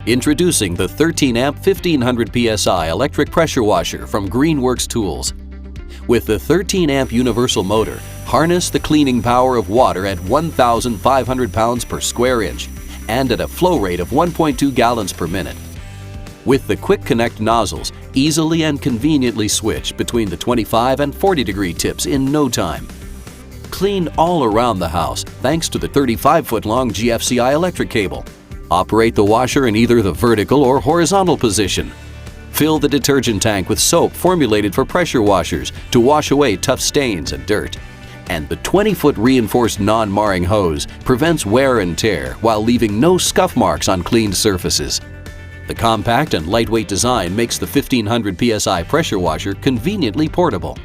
Introducing the 13-amp 1500 psi electric pressure washer from Greenworks tools. With the 13-amp universal motor, harness the cleaning power of water at 1,500 pounds per square inch and at a flow rate of 1.2 gallons per minute. With the quick connect nozzles, easily and conveniently switch between the 25 and 40 degree tips in no time. Clean all around the house thanks to the 35-foot long GFCI electric cable. Operate the washer in either the vertical or horizontal position. Fill the detergent tank with soap formulated for pressure washers to wash away tough stains and dirt. And the 20-foot reinforced non-marring hose prevents wear and tear while leaving no scuff marks on cleaned surfaces. The compact and lightweight design makes the 1500 psi pressure washer conveniently portable.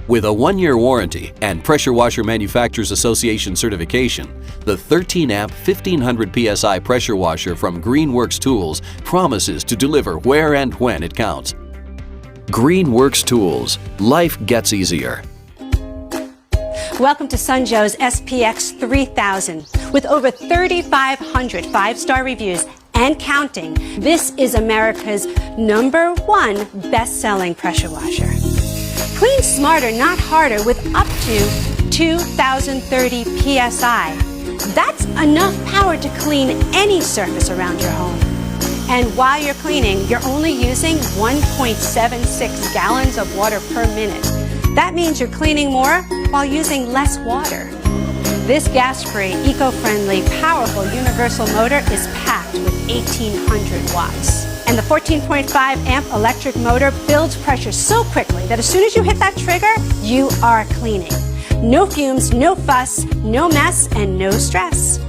With a 1-year warranty and Pressure Washer Manufacturers Association certification, the 13-amp 1500 psi pressure washer from Greenworks Tools promises to deliver where and when it counts. Greenworks Tools. Life gets easier. Welcome to Sunjoe's SPX 3000. With over 3,500 5-star reviews and counting, this is America's #1 best-selling pressure washer. Clean smarter, not harder, with up to 2,030 psi. That's enough power to clean any surface around your home. And while you're cleaning, you're only using 1.76 gallons of water per minute. That means you're cleaning more while using less water. This gas-free, eco-friendly, powerful universal motor is packed with 1,800 watts. And the 14.5 amp electric motor builds pressure so quickly that as soon as you hit that trigger, you are cleaning. No fumes, no fuss, no mess, and no stress.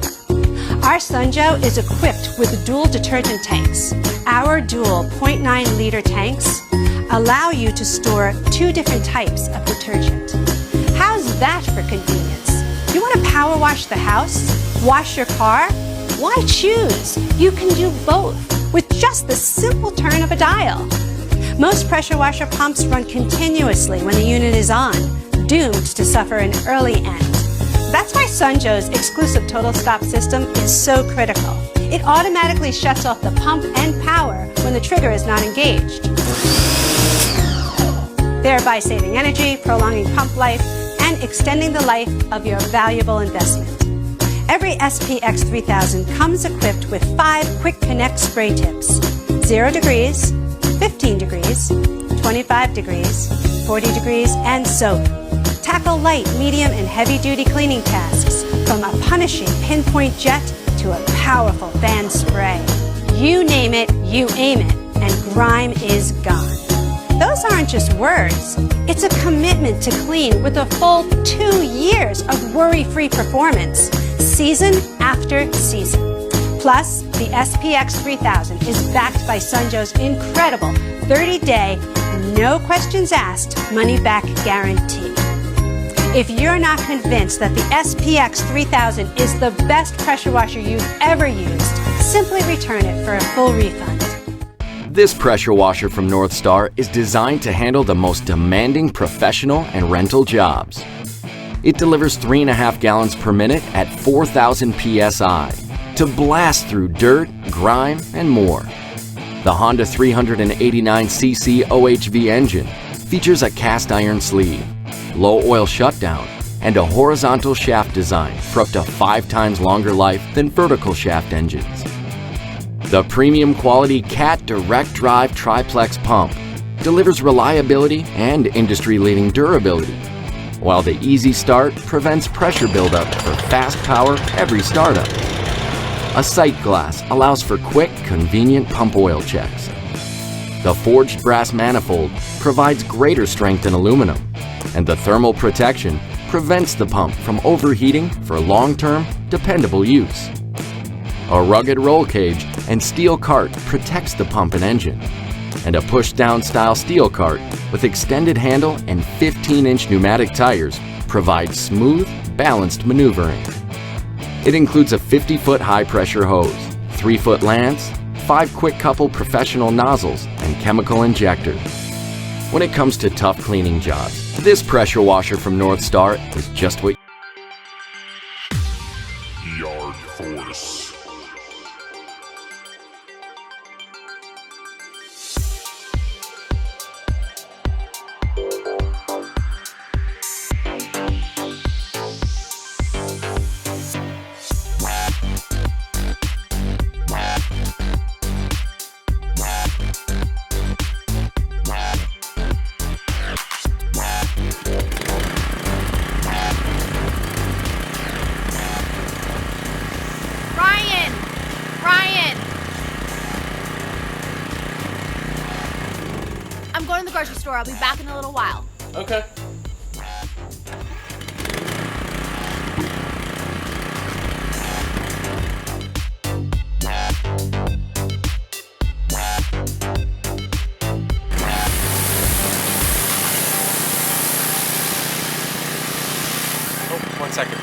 Our Sunjoe is equipped with dual detergent tanks. Our dual 0.9 liter tanks allow you to store 2 different types of detergent. How's that for convenience? You want to power wash the house? Wash your car? Why choose? You can do both with just the simple turn of a dial. Most pressure washer pumps run continuously when the unit is on, doomed to suffer an early end. That's why Sunjoe's exclusive total stop system is so critical. It automatically shuts off the pump and power when the trigger is not engaged, thereby saving energy, prolonging pump life, and extending the life of your valuable investment. Every SPX 3000 comes equipped with 5 quick connect spray tips: 0 degrees, 15 degrees, 25 degrees, 40 degrees, and soap. Tackle light, medium, and heavy-duty cleaning tasks, from a punishing pinpoint jet to a powerful fan spray. You name it, you aim it, and grime is gone. Those aren't just words. It's a commitment to clean with a full 2 years of worry-free performance, season after season. Plus, the SPX 3000 is backed by Sunjoe's incredible 30-day, no questions asked, money-back guarantee. If you're not convinced that the SPX 3000 is the best pressure washer you've ever used, simply return it for a full refund. This pressure washer from NorthStar is designed to handle the most demanding professional and rental jobs. It delivers 3.5 gallons per minute at 4,000 psi to blast through dirt, grime, and more. The Honda 389cc OHV engine features a cast iron sleeve, low oil shutdown, and a horizontal shaft design for up to 5 times longer life than vertical shaft engines. The premium quality CAT Direct Drive Triplex pump delivers reliability and industry-leading durability, while the Easy Start prevents pressure buildup for fast power every startup. A sight glass allows for quick, convenient pump oil checks. The forged brass manifold provides greater strength than aluminum, and the thermal protection prevents the pump from overheating for long-term, dependable use. A rugged roll cage and steel cart protects the pump and engine, and a push-down style steel cart with extended handle and 15-inch pneumatic tires provides smooth, balanced maneuvering. It includes a 50-foot high-pressure hose, 3-foot lance, 5 quick-couple professional nozzles, and chemical injectors. When it comes to tough cleaning jobs, this pressure washer from NorthStar is just what Yard Force. grocery store. I'll be back in a little while. Okay. Oh, 1 second.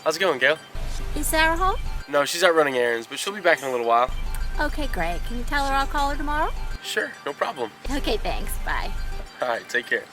How's it going, Gail? Is Sarah home? No, she's out running errands, but she'll be back in a little while. Okay, great. Can you tell her I'll call her tomorrow? Sure, no problem. Okay, thanks. Bye. All right, take care.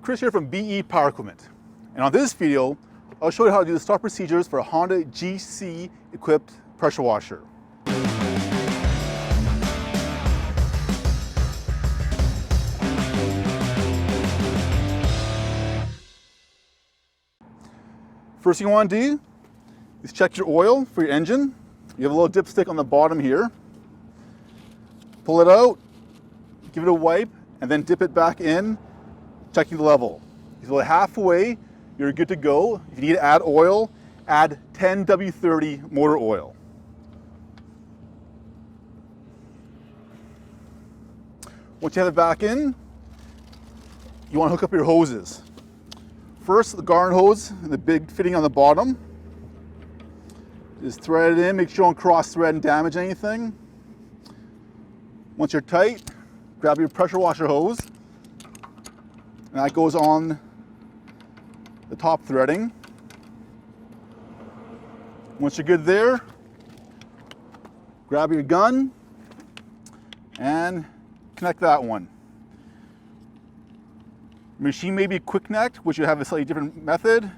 Chris here from BE Power Equipment, and on this video I'll show you how to do the start procedures for a Honda GC equipped pressure washer. First thing you want to do is check your oil for your engine. You have a little dipstick on the bottom here. Pull it out, give it a wipe, and then dip it back in, checking the level. If you're halfway, you're good to go. If you need to add oil, add 10 W30 motor oil. Once you have it back in, you want to hook up your hoses. First, the garden hose, and the big fitting on the bottom. Just thread it in, make sure you don't cross thread and damage anything. Once you're tight, grab your pressure washer hose, and that goes on the top threading. Once you're good there, grab your gun and connect that one. Machine may be quick connect, which you have a slightly different method,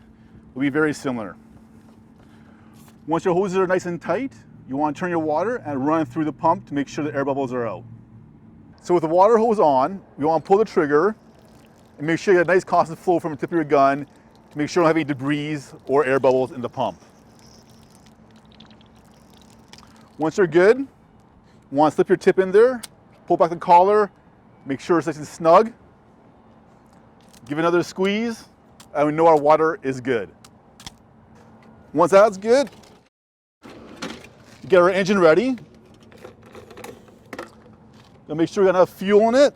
will be very similar. Once your hoses are nice and tight, you want to turn your water and run it through the pump to make sure the air bubbles are out. So with the water hose on, you want to pull the trigger and make sure you get a nice constant flow from the tip of your gun to make sure you don't have any debris or air bubbles in the pump. Once you're good, you want to slip your tip in there, pull back the collar, make sure it's nice and snug. Give it another squeeze, and we know our water is good. Once that's good, get our engine ready. Gotta make sure we got enough fuel in it.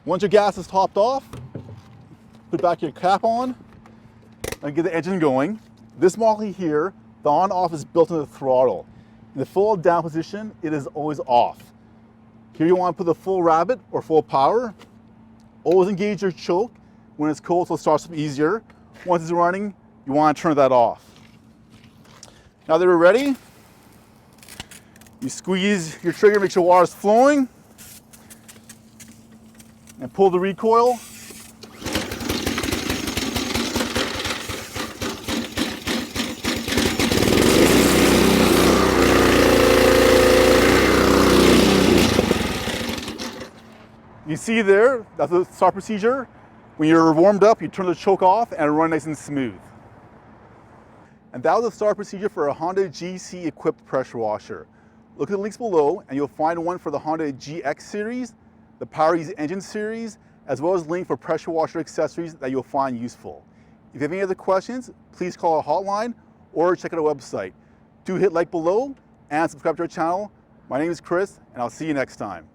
Once your gas is topped off, put back your cap on and get the engine going. This model here, the on-off is built into the throttle. In the full down position, it is always off. Here you want to put the full rabbit or full power. Always engage your choke when it's cold so it starts up easier. Once it's running, you want to turn that off. Now that we're ready, you squeeze your trigger, make sure water is flowing, and pull the recoil. You see there, that's the start procedure. When you're warmed up, you turn the choke off and run nice and smooth. And that was the start procedure for a Honda GC equipped pressure washer. Look at the links below and you'll find one for the Honda GX series, the Power Ease engine series, as well as link for pressure washer accessories that you'll find useful. If you have any other questions, please call our hotline or check out our website. Do hit like below and subscribe to our channel. My name is Chris and I'll see you next time.